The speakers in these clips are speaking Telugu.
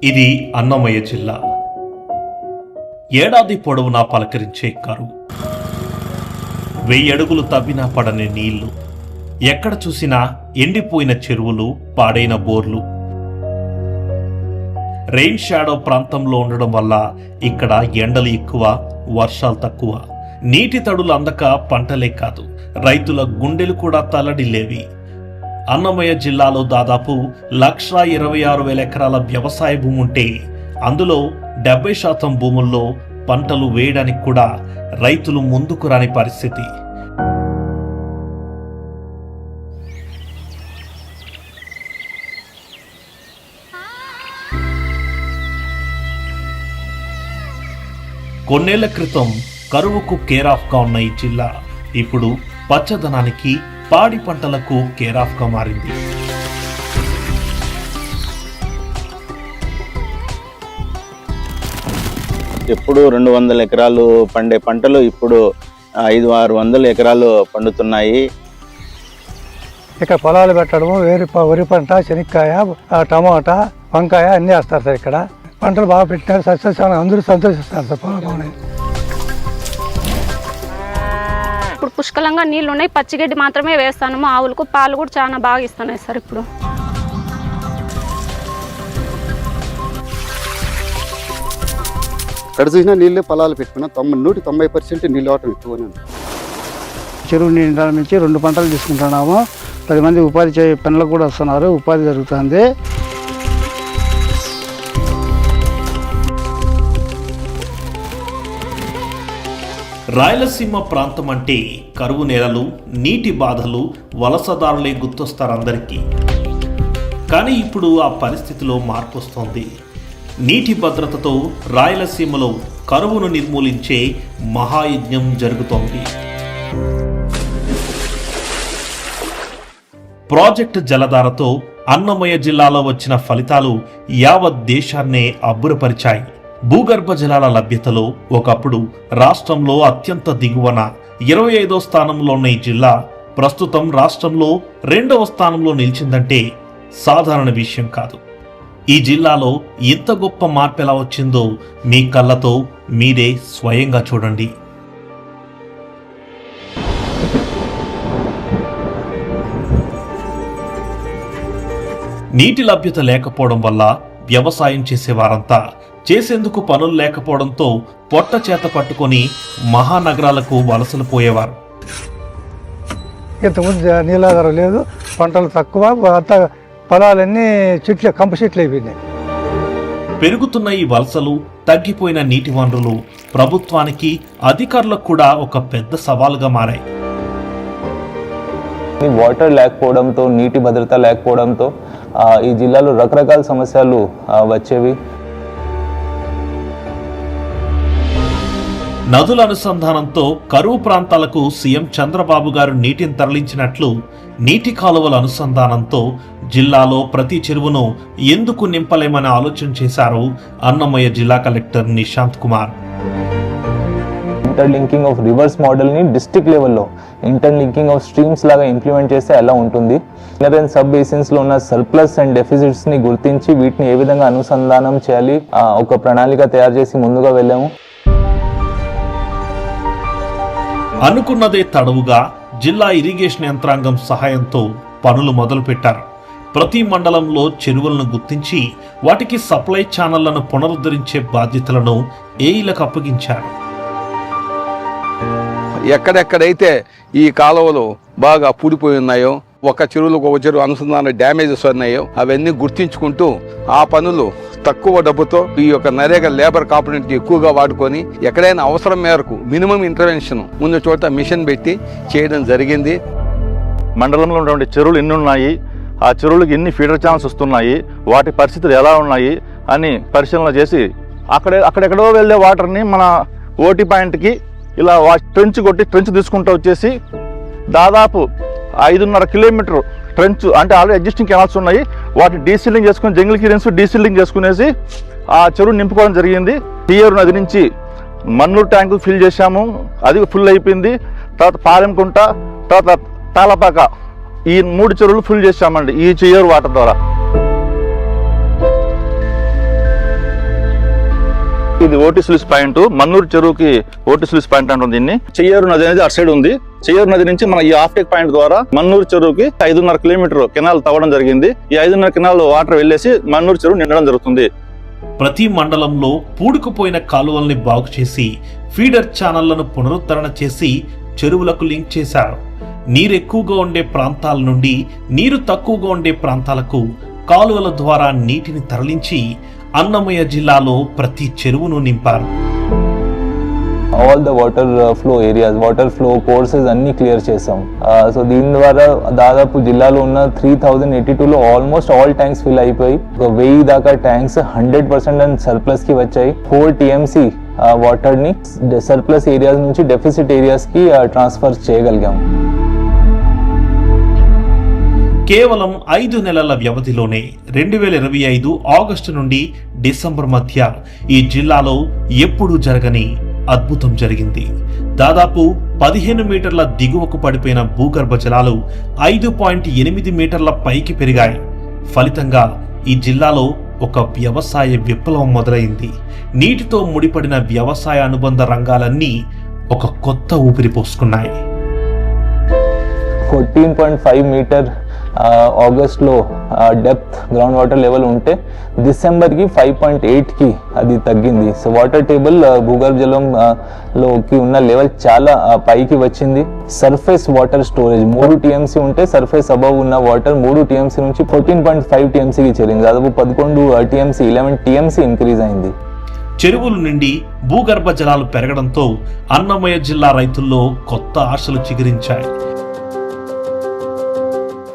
ఇది అన్నమయ్య జిల్లా. ఏడాది పొడవునా పలకరించే కరువు. 1000 అడుగులు తవ్వినా పడని నీళ్లు, ఎక్కడ చూసినా ఎండిపోయిన చెరువులు, పాడైన బోర్లు. రెయిన్ షాడో ప్రాంతంలో ఉండడం వల్ల ఇక్కడ ఎండలు ఎక్కువ, వర్షాలు తక్కువ. నీటి తడులు అందక పంటలే కాదు, రైతుల గుండెలు కూడా తల్లడిల్లేవి. అన్నమయ్య జిల్లాలో దాదాపు 1,26,000 ఎకరాల వ్యవసాయ భూమి ఉంటే అందులో 70% భూముల్లో పంటలు వేయడానికి కూడా రైతులు ముందుకు రాని పరిస్థితి. కొన్నేళ్ల క్రితం కరువుకు కేరాఫ్గా ఉన్న ఈ జిల్లా ఇప్పుడు పచ్చదనానికి, పాడి పంటలకు కేరాఫ్గా మారింది. ఎప్పుడు 200 ఎకరాలు పండే పంటలు ఇప్పుడు 500-600 ఎకరాలు పండుతున్నాయి. ఇక్కడ పొలాలు పెట్టడము, వరి పంట, శనక్కాయ, టమాటా, వంకాయ అన్నీ వేస్తారు సార్. ఇక్కడ పంటలు బాగా పెట్టినారు, సస్యశాలం అందరూ సంతోషిస్తారు సార్. పొలం ఇప్పుడు పుష్కలంగా నీళ్లు ఉన్నాయి, పచ్చిగడ్డి మాత్రమే వేస్తాను. ఆవులకు పాలు కూడా చాలా బాగా ఇస్తున్నాయి సార్. ఇప్పుడు ఎక్కడ చూసినా నీళ్ళే పొలాలు పెట్టుకున్నా 90% నీళ్ళు అవటం ఎక్కువనే ఉంది. చెరువు నీళ్ళ నుంచి 2 పంటలు తీసుకుంటున్నాము. 10 మంది ఉపాధి పనులకు కూడా వస్తున్నారు, ఉపాధి జరుగుతుంది. రాయలసీమ ప్రాంతం అంటే కరువు నేలలు, నీటి బాధలు, వలసదారులే గుర్తొస్తారందరికీ. కానీ ఇప్పుడు ఆ పరిస్థితిలో మార్పు వస్తోంది. నీటి భద్రతతో రాయలసీమలో కరువును నిర్మూలించే మహాయజ్ఞం జరుగుతోంది. ప్రాజెక్టు జలధారతో అన్నమయ్య జిల్లాలో వచ్చిన ఫలితాలు యావత్ దేశాన్నే అబ్బురపరిచాయి. భూగర్భ జలాల లభ్యతలో ఒకప్పుడు రాష్ట్రంలో అత్యంత దిగువన 25వ స్థానంలో ఉన్న ఈ జిల్లా ప్రస్తుతం రాష్ట్రంలో 2వ స్థానంలో నిలిచిందంటే సాధారణ విషయం కాదు. ఈ జిల్లాలో ఇంత గొప్ప మార్పు ఎలా వచ్చిందో మీ కళ్ళతో మీరే స్వయంగా చూడండి. నీటి లభ్యత లేకపోవడం వల్ల వ్యవసాయం చేసేవారంతా చేసేందుకు పనులు లేకపోవడంతో పొట్ట చేత పట్టుకొని మహానగరాలకు వలసలు పోయేవారు. ఇంతకుముందు నీలాధారం లేదు, పంటలు తక్కువ, అంతా పొలాలన్నీ చెట్లు, కంప చెట్లు అయిపోయినాయి. పెరుగుతున్న ఈ వలసలు, తగ్గిపోయిన నీటి వనరులు ప్రభుత్వానికి, అధికారులకు కూడా ఒక పెద్ద సవాలుగా మారాయి. వాటర్ లేకపోవడంతో, నీటి భద్రత లేకపోవడంతో ఈ జిల్లాలో రకరకాల సమస్యలు వచ్చేవి. నదుల అనుసంధానంతో కరువు ప్రాంతాలకు సీఎం చంద్రబాబు గారు నీటిని తరలించినట్లు నీటి కాలువల అనుసంధానంతో జిల్లాలో ప్రతి చెరువును ఎందుకు నింపలేమని ఆలోచన చేశారు అన్నమయ్య జిల్లా collector Nishant Kumar. Interlinking of reverse model ని డిస్ట్రిక్ట్ లెవెల్లో ఇంటర్లింకింగ్ ఆఫ్ స్ట్రీమ్స్ లాగా ఇంప్లిమెంట్ చేస్తే ఎలా ఉంటుంది, ఇన్నర్ అండ్ సబ్ బేసిన్స్ లో ఉన్న సర్ప్లస్ అండ్ డెఫిసిట్స్ ని గుర్తించి వీటిని ఏ విధంగా అనుసంధానం చేయాలి, ఒక ప్రణాళిక తయారు చేసి ముందుగా వెళ్ళాము. అనుకున్నదే తడవుగా జిల్లా ఇరిగేషన్ యంత్రాంగం సహాయంతో పనులు మొదలుపెట్టారు. ప్రతి మండలంలో చెరువులను గుర్తించి వాటికి సప్లై ఛానళ్లను పునరుద్ధరించే బాధ్యతలను ఏఈలకు అప్పగించారు. ఎక్కడెక్కడైతే ఈ కాలువలు బాగా పూడిపోయి ఉన్నాయో, ఒక చెరువులకు ఒక చెరువు అనుసంధాన డ్యామేజెస్ ఉన్నాయో అవన్నీ గుర్తించుకుంటూ ఆ పనులు తక్కువ డబ్బుతో ఈ యొక్క నరేగా లేబర్ కాంపోనెంట్ ఎక్కువగా వాడుకొని ఎక్కడైనా అవసరం మేరకు మినిమం ఇంటర్వెన్షన్ ముందు చోట మిషన్ పెట్టి చేయడం జరిగింది. మండలంలో ఉన్నటువంటి చెరువులు ఎన్ని ఉన్నాయి, ఆ చెరువులకు ఎన్ని ఫీడర్ ఛానల్స్ వస్తున్నాయి, వాటి పరిస్థితులు ఎలా ఉన్నాయి అని పరిశీలన చేసి అక్కడెక్కడో వెళ్ళే వాటర్ని మన ఓటీ పాయింట్కి ఇలా ట్రెంచ్ తీసుకుంటూ వచ్చేసి దాదాపు 5.5 కిలోమీటర్ ట్రెంచ్, అంటే ఆల్రెడీ ఎగ్జిస్టింగ్ కెనాల్స్ ఉన్నాయి, వాటిని డీసిల్లింగ్ చేసుకుని జంగిల్ క్లియరెన్స్ డీసిల్లింగ్ చేసుకునేసి ఆ చెరువుని నింపుకోవడం జరిగింది. టీఆర్ నది నుంచి మన్నూరు ట్యాంకు ఫిల్ చేశాము, అది ఫుల్ అయిపోయింది. తర్వాత పాలెంకుంట, తర్వాత తాళపాక, ఈ 3 చెరువులు ఫుల్ చేశామండి ఈ టీఆర్ వాటర్ ద్వారా. ఇది ఓటీ స్లూస్ పాయింట్, మన్నూరు చెరువుకి ఓటీ స్లూస్ పాయింట్ అంటుంది దీన్ని. చెయ్యేరు నది అనేది అటు సైడ్ ఉంది. చెయ్యేరు నది నుంచి మన ఈ ఆఫ్టేక్ పాయింట్ ద్వారా మన్నూరు చెరువుకి 5.5 కిలోమీటర్ కెనాల్ తవ్వడం జరిగింది. ఈ 5.5 కెనాల్ వాటర్ వెళ్లేసి మన్నూరు చెరువు నిండడం జరుగుతుంది. ప్రతి మండలంలో పూడుకుపోయిన కాలువల్ని బాగు చేసి ఫీడర్ ఛానళ్లను పునరుద్ధరణ చేసి చెరువులకు లింక్ చేశారు. నీరు ఎక్కువగా ఉండే ప్రాంతాల నుండి నీరు తక్కువగా ఉండే ప్రాంతాలకు కాలువల ద్వారా నీటిని తరలించి అన్నమయ్య జిల్లాలో ప్రతి చెరువును నింపారు. All the water flow areas, water flow courses అన్ని క్లియర్ చేసాం. సో దీని ద్వారా దాదాపు జిల్లాలో ఉన్న 3082లో ఆల్మోస్ట్ ఆల్ ట్యాంక్స్ ఫిల్ అయిపోయి 1000 దాకా ట్యాంక్స్ 100% అండ్ సర్ప్లస్ కి వచ్చాయి. 4 TMC వాటర్ ని సర్ప్లస్ ఏరియాస్ నుంచి డెఫిసిట్ ఏరియాస్ కి ట్రాన్స్ఫర్ చేయగలిగాం. కేవలం 5 నెలల వ్యవధిలోనే 2025 ఆగస్టు నుండి డిసెంబర్ మధ్య ఈ జిల్లాలో ఎప్పుడూ జరగని అద్భుతం జరిగింది. దాదాపు 15 మీటర్ల దిగువకు పడిపోయిన భూగర్భ జలాలు 5.8 మీటర్ల పైకి పెరిగాయి. ఫలితంగా ఈ జిల్లాలో ఒక వ్యవసాయ విప్లవం మొదలైంది. నీటితో ముడిపడిన వ్యవసాయ అనుబంధ రంగాలన్నీ ఒక కొత్త ఊపిరి పోసుకున్నాయి. 14.5 మీటర్ ఆగస్ట్లో డెప్త్ గ్రౌండ్ వాటర్ లెవెల్ ఉంటే డిసెంబర్కి 5.8కి అది తగ్గింది. సో వాటర్ టేబుల్ భూగర్భ జలంలోకి ఉన్న లెవెల్ చాలా పైకి వచ్చింది. సర్ఫేస్ వాటర్ స్టోరేజ్ 3 TMC ఉంటే సర్ఫేస్ అబవ్ ఉన్న వాటర్ 3 TMC నుంచి 14.5 TMCకి చేరింది. దాదాపు 11 TMC 11 TMC ఇంక్రీజ్ అయింది. చెరువుల నుండి భూగర్భ జలాలు పెరగడంతో అన్నమయ్య జిల్లా రైతుల్లో కొత్త ఆశలు చిగురించాయి.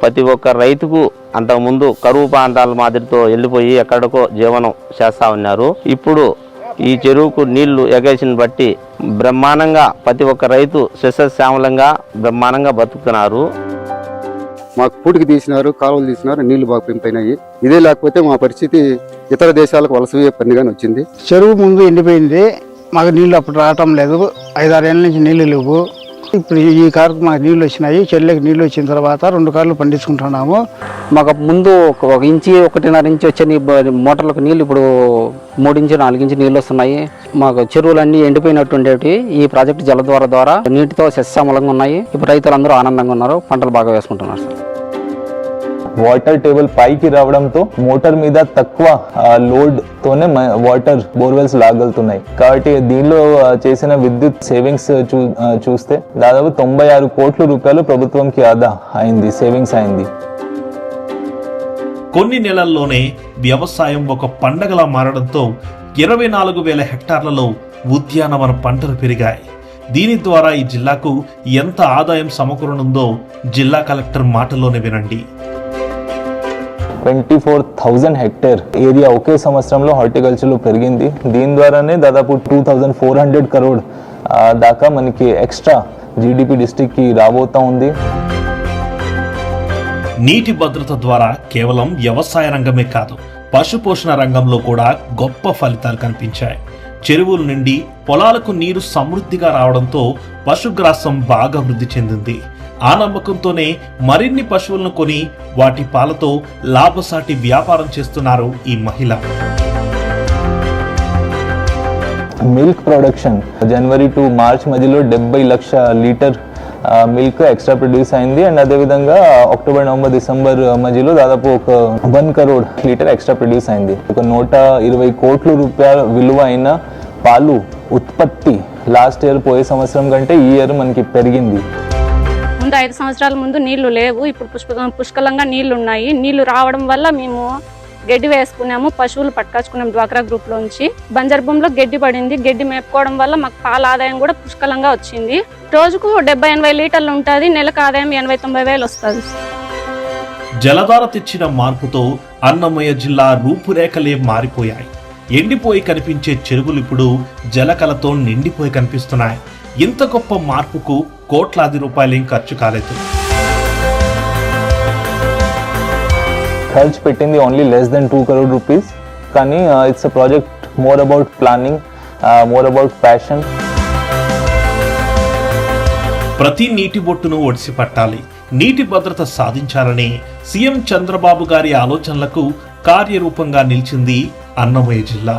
ప్రతి ఒక్క రైతుకు అంతకుముందు కరువు ప్రాంతాల మాదిరితో వెళ్ళిపోయి ఎక్కడికో జీవనం చేస్తూ ఉన్నారు. ఇప్పుడు ఈ చెరువుకు నీళ్లు ఎగేసిన బట్టి బ్రహ్మాండంగా ప్రతి ఒక్క రైతు సస్యశ్యామలంగా బ్రహ్మాండంగా బతుకుతున్నారు. మాకు పూటికి తీసినారు, కాలువలు తీసినారు, నీళ్లు బాగా పెంపైనాయి. ఇదే లేకపోతే మా పరిస్థితి ఇతర దేశాలకు వలస పనిగానే వచ్చింది. చెరువు ముందు ఎండిపోయింది, మాకు నీళ్లు అప్పుడు రావటం లేదు. 5-6 ఏళ్ళ నుంచి నీళ్లు లేవు. ఇప్పుడు ఈ కారుకు మాకు నీళ్ళు వచ్చినాయి. చెల్లెకి నీళ్ళు వచ్చిన తర్వాత 2 కార్లు పండించుకుంటున్నాము. మాకు ముందు 1 ఇంచి 1.5 ఇంచి వచ్చే మోటార్లకు నీళ్ళు ఇప్పుడు 3 ఇంచి 4 ఇంచి నీళ్ళు వస్తున్నాయి. మాకు చెరువులన్నీ ఎండిపోయినట్టు ఉండేవి. ఈ ప్రాజెక్టు జల ద్వారా నీటితో సస్యశ్యామలంగా ఉన్నాయి. ఇప్పుడు రైతులందరూ ఆనందంగా ఉన్నారు, పంటలు బాగా వేసుకుంటున్నారు. వాటర్ టేబుల్ పైకి రావడంతో మోటార్ మీద తక్కువ లోడ్ తోనే వాటర్ బోర్వెల్స్ లాగలుగుతున్నాయి. కాబట్టి దీనిలో చేసిన విద్యుత్ సేవింగ్స్ చూస్తే దాదాపు 96 కోట్ల రూపాయలు ప్రభుత్వంకి ఆదా అయింది, సేవింగ్స్ అయింది. కొన్ని నెలల్లోనే వ్యవసాయం ఒక పండగలా మారడంతో 24,000 హెక్టార్లలో ఉద్యానవన పంటలు పెరిగాయి. దీని ద్వారా ఈ జిల్లాకు ఎంత ఆదాయం సమకూరనుందో జిల్లా కలెక్టర్ మాటల్లోనే వినండి. 24,000 హెక్టర్ ఏరియా ఒకే సంవత్సరంలో హార్టికల్చర్లో పెరిగింది. దీని ద్వారానే దాదాపు 2,400 crore దాకా మనకి ఎక్స్ట్రా జీడిపి డిస్ట్రిక్ట్కి రాబోతా ఉంది. నీటి భద్రత ద్వారా కేవలం వ్యవసాయ రంగమే కాదు, పశుపోషణ రంగంలో కూడా గొప్ప ఫలితాలు కనిపించాయి. చెరువుల నుండి పొలాలకు నీరు సమృద్ధిగా రావడంతో పశుగ్రాసం బాగా వృద్ధి చెందింది. ఆ నమ్మకంతోనే మరిన్ని పశువులను కొని వాటి పాలతో లాభసాటి వ్యాపారం చేస్తున్నారు ఈ మహిళ. Milk production January to March మధ్యలో 70 లక్షల లీటర్ మిల్క్ ఎక్స్ట్రా ప్రొడ్యూస్ అయింది. అండ్ అదేవిధంగా అక్టోబర్, నవంబర్, డిసెంబర్ మధ్యలో దాదాపు ఒక 1 crore లీటర్ ఎక్స్ట్రా ప్రొడ్యూస్ అయింది. ఒక 120 కోట్ల రూపాయల విలువ అయిన పాలు ఉత్పత్తి లాస్ట్ ఇయర్ పోయే సంవత్సరం కంటే ఈ ఇయర్ మనకి పెరిగింది. ముందు 5 సంవత్సరాల ముందు నీళ్లు లేవు, ఇప్పుడు పుష్కలంగా నీళ్లు ఉన్నాయి. నీళ్లు రావడం వల్ల మేము గడ్డి వేసుకున్నాము, పశువులు పట్టుకొచ్చుకున్నాం డ్వాక్రా గ్రూప్ లోంచి. బంజర్ భూమిలో గడ్డి పడింది, గడ్డి మేపుకోవడం వల్ల మాకు పాల ఆదాయం కూడా పుష్కలంగా వచ్చింది. రోజుకు 70-80 లీటర్లు ఉంటుంది, నెలకు ఆదాయం 80-90 వేలు వస్తుంది. జలధార తెచ్చిన మార్పుతో అన్నమయ్య జిల్లా రూపురేఖలే మారిపోయాయి. ఎండిపోయి కనిపించే చెరువులు ఇప్పుడు జలకలతో నిండిపోయి కనిపిస్తున్నాయి. ఇంత గొప్ప మార్పుకు కోట్లాది రూపాయలేం ఖర్చు కాలేదు. ఖర్చు పెట్టింది only less than 2 crore rupees. కానీ it's a project more about planning, more about passion. ప్రతి నీటి బొట్టును ఒడిసి పట్టాలి, నీటి భద్రత సాధించాలని సీఎం చంద్రబాబు గారి ఆలోచనలకు కార్యరూపంగా నిలిచింది అన్నమయ్య జిల్లా.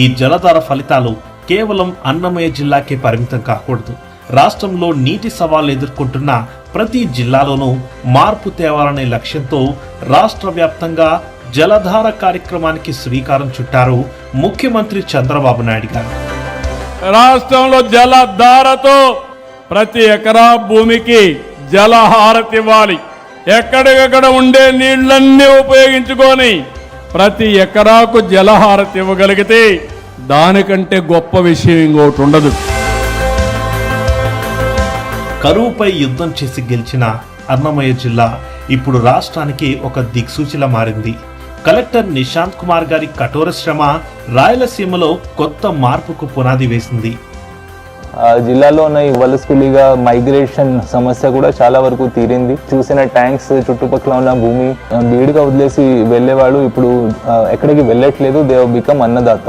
ఈ జలధార ఫలితాలు కేవలం అన్నమయ్య జిల్లాకే పరిమితం కాకూడదు. రాష్ట్రంలో నీటి సవాళ్లు ఎదుర్కొంటున్న ప్రతి జిల్లాలోనూ మార్పు తేవాలనే లక్ష్యంతో రాష్ట్ర వ్యాప్తంగా జలధార కార్యక్రమానికి శ్రీకారం చుట్టారు ముఖ్యమంత్రి చంద్రబాబు నాయుడు గారు. రాష్ట్రంలో జలధారతో ప్రతి ఎకరా భూమికి జలహారతి ఇవ్వాలి. ఎక్కడికక్కడ ఉండే నీళ్లన్నీ ఉపయోగించుకొని ప్రతి ఎకరాకు జలహారతి ఇవ్వగలిగితే దానికంటే గొప్ప విషయం ఇంకోటి ఉండదు. కరువుపై యుద్ధం చేసి గెలిచిన అన్నమయ్య జిల్లా ఇప్పుడు రాష్ట్రానికి ఒక దిక్సూచిలా మారింది. కలెక్టర్ నిశాంత్ కుమార్ గారి కఠోర శ్రమ రాయలసీమలో కొత్త మార్పుకు పునాది వేసింది. జిల్లాలో ఉన్న ఈ వలసకూలీగా మైగ్రేషన్ సమస్య కూడా చాలా వరకు తీరింది. చూసిన ట్యాంక్స్ చుట్టుపక్కల ఉన్న భూమి బీడుగా వదిలేసి వెళ్ళేవాళ్ళు ఇప్పుడు ఎక్కడికి వెళ్ళట్లేదు. They have become Annadata.